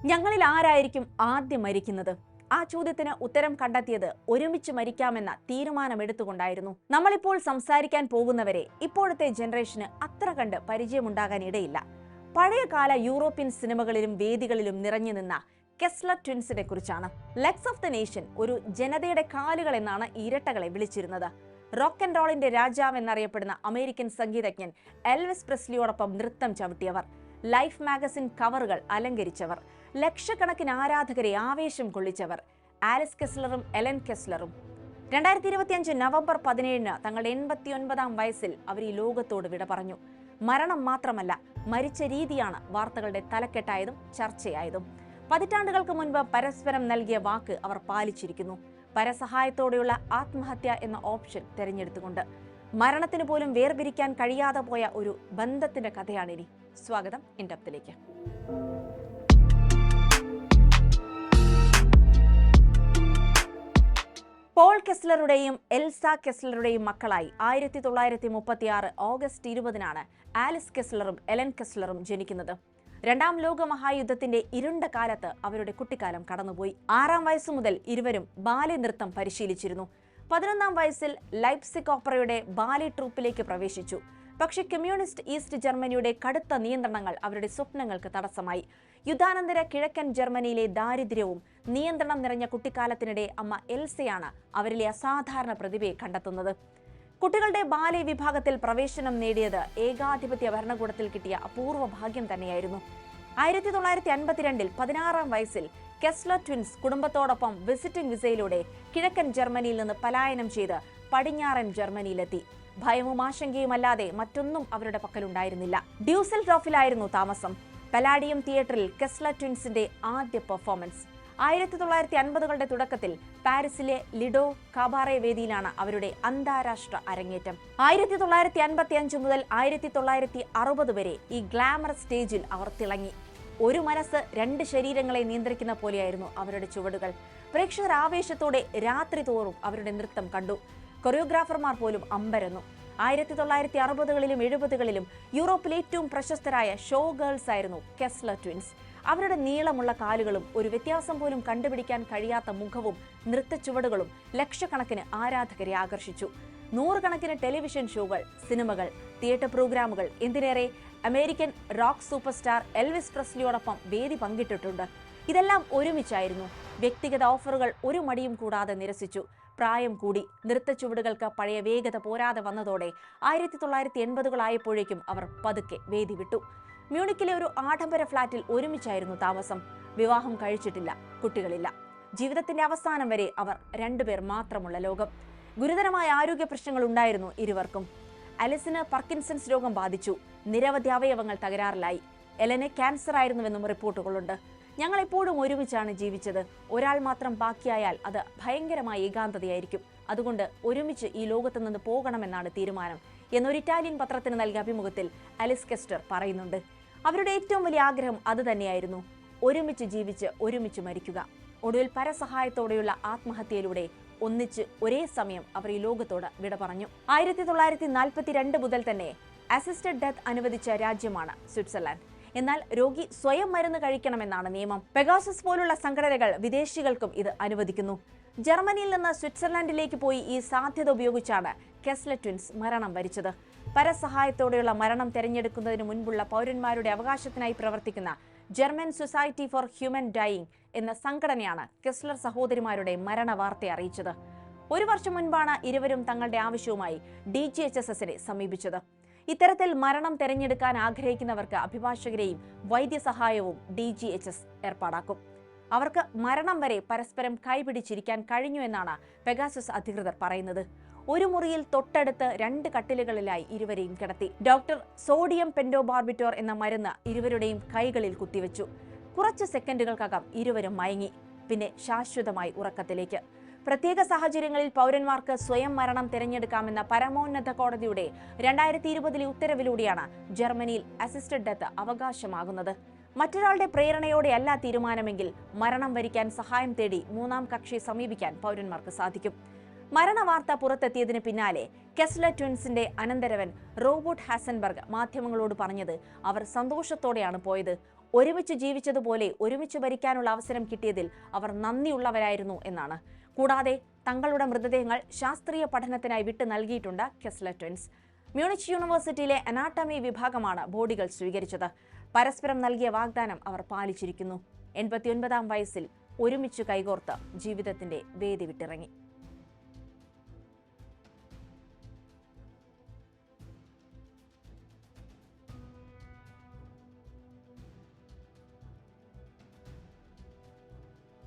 ഞങ്ങളിൽ ആരായിരിക്കും ആദ്യം മരിക്കുന്നത്? ആ ചോദ്യത്തിന് ഉത്തരം കണ്ടെത്തിയത് ഒരുമിച്ച് മരിക്കാമെന്ന തീരുമാനമെടുത്തുകൊണ്ടായിരുന്നു. നമ്മളിപ്പോൾ സംസാരിക്കാൻ പോകുന്നവരെ ഇപ്പോഴത്തെ ജനറേഷന് അത്ര കണ്ട് പരിചയമുണ്ടാകാൻ ഇടയില്ല. പഴയകാല യൂറോപ്യൻ സിനിമകളിലും വേദികളിലും നിറഞ്ഞു നിന്ന കെസ്ലർ ട്വിൻസിനെ കുറിച്ചാണ്. ലെഗ്സ് ഓഫ് ദ നേഷൻ, ഒരു ജനതയുടെ കാലുകൾ എന്നാണ് ഇരട്ടകളെ വിളിച്ചിരുന്നത്. റോക്ക് ആൻഡ് റോളിന്റെ രാജാവ് എന്നറിയപ്പെടുന്ന അമേരിക്കൻ സംഗീതജ്ഞൻ എൽവിസ് പ്രെസ്ലിയോടൊപ്പം നൃത്തം ചവിട്ടിയവർ, ലൈഫ് മാഗസിൻ കവറുകൾ അലങ്കരിച്ചവർ, ലക്ഷക്കണക്കിന് ആരാധകരെ ആവേശം കൊള്ളിച്ചവർ ആലിസ് കെസ്ലറും എലൻ കെസ്ലറും. 2025 നവംബർ 17 തങ്ങളുടെ 89ാം വയസ്സിൽ അവർ ഈ ലോകത്തോട് വിട പറഞ്ഞു. മരണം മാത്രമല്ല, മരിച്ച രീതിയാണ് വാർത്തകളുടെ തലക്കെട്ടായതും ചർച്ചയായതും. പതിറ്റാണ്ടുകൾക്ക് മുൻപ് പരസ്പരം നൽകിയ വാക്ക് അവർ പാലിച്ചിരിക്കുന്നു. പരസഹായത്തോടെയുള്ള ആത്മഹത്യ എന്ന ഓപ്ഷൻ തിരഞ്ഞെടുത്തുകൊണ്ട് മരണത്തിന് പോലും വേർപിരിക്കാൻ കഴിയാതെ പോയ ഒരു ബന്ധത്തിന്റെ കഥയാണിനി. സ്വാഗതം ഇൻഡെപ്തിലേക്ക്. പോൾ കെസ്ലറുടെയും എൽസ കെസ്ലറുടെയും മക്കളായി 1936 ഓഗസ്റ്റ് 20 ആലിസ് കെസ്ലറും എലൻ കെസ്ലറും ജനിക്കുന്നത്. രണ്ടാം ലോക മഹായുദ്ധത്തിന്റെ ഇരുണ്ട കാലത്ത് അവരുടെ കുട്ടിക്കാലം കടന്നുപോയി. 6ാം വയസ്സു മുതൽ ഇരുവരും ബാലെ നൃത്തം പരിശീലിച്ചിരുന്നു. 11ാം വയസ്സിൽ ലൈപ്സിഗ് ഓപ്പറയുടെ ബാലെ ട്രൂപ്പിലേക്ക് പ്രവേശിച്ചു. പക്ഷേ കമ്മ്യൂണിസ്റ്റ് ഈസ്റ്റ് ജർമ്മനിയുടെ കടുത്ത നിയന്ത്രണങ്ങൾ അവരുടെ സ്വപ്നങ്ങൾക്ക് തടസ്സമായി. യുദ്ധാനന്തര കിഴക്കൻ ജർമ്മനിയിലെ ദാരിദ്ര്യവും നിയന്ത്രണം നിറഞ്ഞ കുട്ടിക്കാലത്തിനിടെ അമ്മ എൽസയാണ് അവരിലെ അസാധാരണ പ്രതിഭയെ കണ്ടെത്തുന്നത്. കുട്ടികളുടെ ബാലെ വിഭാഗത്തിൽ പ്രവേശനം നേടിയത് ഏകാധിപത്യ ഭരണകൂടത്തിൽ കിട്ടിയ അപൂർവ ഭാഗ്യം തന്നെയായിരുന്നു. 1952 16ാം വയസ്സിൽ കെസ്ലർ ട്വിൻസ് കുടുംബത്തോടൊപ്പം വിസിറ്റിംഗ് വിസയിലൂടെ കിഴക്കൻ ജർമ്മനിയിൽ നിന്ന് പലായനം ചെയ്ത് പടിഞ്ഞാറൻ ജർമ്മനിയിലെത്തി. ഭയവും ആശങ്കയുമല്ലാതെ മറ്റൊന്നും അവരുടെ പക്കലുണ്ടായിരുന്നില്ല. ഡ്യൂസൽഡോർഫിലായിരുന്നു താമസം. പലാഡിയം തിയേറ്ററിൽ കെസ്ലർ ട്വിൻസിന്റെ ആദ്യ പെർഫോമൻസ്. 1950കളുടെ തുടക്കത്തിൽ പാരീസിലെ ലിഡോ കാബാറെ വേദിയിലാണ് അവരുടെ അന്താരാഷ്ട്ര അരങ്ങേറ്റം. 1955 മുതൽ 1960 വരെ ഈ ഗ്ലാമർ സ്റ്റേജിൽ അവർ തിളങ്ങി. ഒരു മനസ്സ് രണ്ട് ശരീരങ്ങളെ നിയന്ത്രിക്കുന്ന പോലെയായിരുന്നു അവരുടെ ചുവടുകൾ. പ്രേക്ഷകർ ആവേശത്തോടെ രാത്രി തോറും അവരുടെ നൃത്തം കണ്ടു. കൊറിയോഗ്രാഫർമാർ പോലും അമ്പരന്നു. 1960കളിലും 70കളിലും യൂറോപ്പിലെ ഏറ്റവും പ്രശസ്തരായ ഷോ ഗേൾസ് ആയിരുന്നു കെസ്ലർ ട്വിൻസ്. അവരുടെ നീളമുള്ള കാലുകളും ഒരു വ്യത്യാസം പോലും കണ്ടുപിടിക്കാൻ കഴിയാത്ത മുഖവും നൃത്തച്ചുവടുകളും ലക്ഷക്കണക്കിന് ആരാധകരെ ആകർഷിച്ചു. 100 കണക്കിന് ടെലിവിഷൻ ഷോകൾ, സിനിമകൾ, തിയേറ്റർ പ്രോഗ്രാമുകൾ, എന്തിനേറെ American rock super star Elvis പ്രെസ്ലിയോടൊപ്പം വേദി പങ്കിട്ടിട്ടുണ്ട്. ഇതെല്ലാം ഒരുമിച്ചായിരുന്നു. വ്യക്തിഗത ഓഫറുകൾ ഒരു മടിയും കൂടാതെ നിരസിച്ചു. പ്രായം കൂടി, നൃത്തച്ചുവടുകൾക്ക് പഴയ വേഗത പോരാതെ വന്നതോടെ 1980കളായപ്പോഴേക്കും അവർ പതുക്കെ വേദി വിട്ടു. മ്യൂണിക്കിലെ ഒരു ആഡംബര ഫ്ളാറ്റിൽ ഒരുമിച്ചായിരുന്നു താമസം. വിവാഹം കഴിച്ചിട്ടില്ല, കുട്ടികളില്ല. ജീവിതത്തിന്റെ അവസാനം വരെ അവർ രണ്ടുപേർ മാത്രമുള്ള ലോകം. ഗുരുതരമായ ആരോഗ്യ പ്രശ്നങ്ങൾ ഉണ്ടായിരുന്നു ഇരുവർക്കും. അലിസിന് പാർക്കിൻസൺസ് രോഗം ബാധിച്ചു. നിരവധി അവയവങ്ങൾ തകരാറിലായി. എലന് ക്യാൻസർ ആയിരുന്നുവെന്നും റിപ്പോർട്ടുകളുണ്ട്. ഞങ്ങൾ എപ്പോഴും ഒരുമിച്ചാണ് ജീവിച്ചത്. ഒരാൾ മാത്രം ബാക്കിയായാൽ അത് ഭയങ്കരമായ ഏകാന്തതയായിരിക്കും. അതുകൊണ്ട് ഒരുമിച്ച് ഈ ലോകത്ത് നിന്ന് പോകണമെന്നാണ് തീരുമാനം എന്നൊരു ഇറ്റാലിയൻ പത്രത്തിന് നൽകിയ അഭിമുഖത്തിൽ ആലിസ് കെസ്ലർ പറയുന്നുണ്ട്. അവരുടെ ഏറ്റവും വലിയ ആഗ്രഹം അത് തന്നെയായിരുന്നു, ഒരുമിച്ച് ജീവിച്ച് ഒരുമിച്ച് മരിക്കുക. ഒടുവിൽ പരസഹായത്തോടെയുള്ള ആത്മഹത്യയിലൂടെ ഒന്നിച്ച് ഒരേ സമയം അവർ ഈ ലോകത്തോട് വിട പറഞ്ഞു. 1942 മുതൽ തന്നെ അസിസ്റ്റഡ് ഡെത്ത് അനുവദിച്ച രാജ്യമാണ് സ്വിറ്റ്സർലാൻഡ്. എന്നാൽ രോഗി സ്വയം മരുന്ന് കഴിക്കണമെന്നാണ് നിയമം. പെഗാസസ് പോലുള്ള സംഘടനകൾ വിദേശികൾക്കും ഇത് അനുവദിക്കുന്നു. ജർമ്മനിയിൽ നിന്ന് സ്വിറ്റ്സർലാൻഡിലേക്ക് പോയി ഈ സാധ്യത ഉപയോഗിച്ചാണ് കെസ്ലർ ട്വിൻസ് മരണം വരിച്ചത്. പരസഹായത്തോടെയുള്ള മരണം തിരഞ്ഞെടുക്കുന്നതിന് മുൻപുള്ള പൗരന്മാരുടെ അവകാശത്തിനായി പ്രവർത്തിക്കുന്ന German society for humane dying എന്ന സംഘടനയാണ് കെസ്ലർ സഹോദരിമാരുടെ മരണ വാർത്ത അറിയിച്ചത്. 1 വർഷം മുൻപാണ് ഇരുവരും തങ്ങളുടെ ആവശ്യവുമായി DGHSനെ സമീപിച്ചത്. ഇത്തരത്തിൽ മരണം തിരഞ്ഞെടുക്കാൻ ആഗ്രഹിക്കുന്നവർക്ക് അഭിഭാഷകരെയും വൈദ്യസഹായവും DGHS ഏർപ്പാടാക്കും. അവർക്ക് മരണം വരെ പരസ്പരം കൈപിടിച്ചിരിക്കാൻ കഴിഞ്ഞു എന്നാണ് പെഗാസസ് അധികൃതർ പറയുന്നത്. ഒരു മുറിയിൽ തൊട്ടടുത്ത് 2 കട്ടിലുകളിലായി ഇരുവരെയും കിടത്തി. ഡോക്ടർ സോഡിയം പെന്റോബാർബിറ്റോർ എന്ന മരുന്ന് ഇരുവരുടെയും കൈകളിൽ കുത്തിവെച്ചു. കുറച്ച് സെക്കൻഡുകൾക്കകം ഇരുവരും മയങ്ങി. പിന്നെ ശാശ്വതമായി ഉറക്കത്തിലേക്ക്. പ്രത്യേക സാഹചര്യങ്ങളിൽ പൗരന്മാർക്ക് സ്വയം മരണം തിരഞ്ഞെടുക്കാമെന്ന പരമോന്നത കോടതിയുടെ 2020 ഉത്തരവിലൂടെയാണ് ജർമ്മനിയിൽ അസിസ്റ്റഡ് ഡെത്ത് അവകാശമാകുന്നത്. മറ്റൊരാളുടെ പ്രേരണയോടെയല്ല തീരുമാനമെങ്കിൽ മരണം വരിക്കാൻ സഹായം തേടി 3ാം കക്ഷിയെ സമീപിക്കാൻ പൗരന്മാർക്ക് സാധിക്കും. മരണവാർത്ത പുറത്തെത്തിയതിന് പിന്നാലെ കെസ്ലർ ട്വിൻസിന്റെ അനന്തരവൻ റോബർട്ട് ഹാസൻബർഗ് മാധ്യമങ്ങളോട് പറഞ്ഞത് അവർ സന്തോഷത്തോടെയാണ് പോയത്. ഒരുമിച്ച് ജീവിച്ചതുപോലെ ഒരുമിച്ച് മരിക്കാനുള്ള അവസരം കിട്ടിയതിൽ അവർ നന്ദിയുള്ളവരായിരുന്നു എന്നാണ്. കൂടാതെ തങ്ങളുടെ മൃതദേഹങ്ങൾ ശാസ്ത്രീയ പഠനത്തിനായി വിട്ടു നൽകിയിട്ടുണ്ട് കെസ്ലർ ട്വിൻസ്. മ്യൂണിച്ച് യൂണിവേഴ്സിറ്റിയിലെ അനാട്ടമി വിഭാഗമാണ് ബോഡികൾ സ്വീകരിച്ചത്. പരസ്പരം നൽകിയ വാഗ്ദാനം അവർ പാലിച്ചിരിക്കുന്നു. 89-ാം വയസ്സിൽ ഒരുമിച്ച് കൈകോർത്ത് ജീവിതത്തിന്റെ വേദി വിട്ടിറങ്ങി.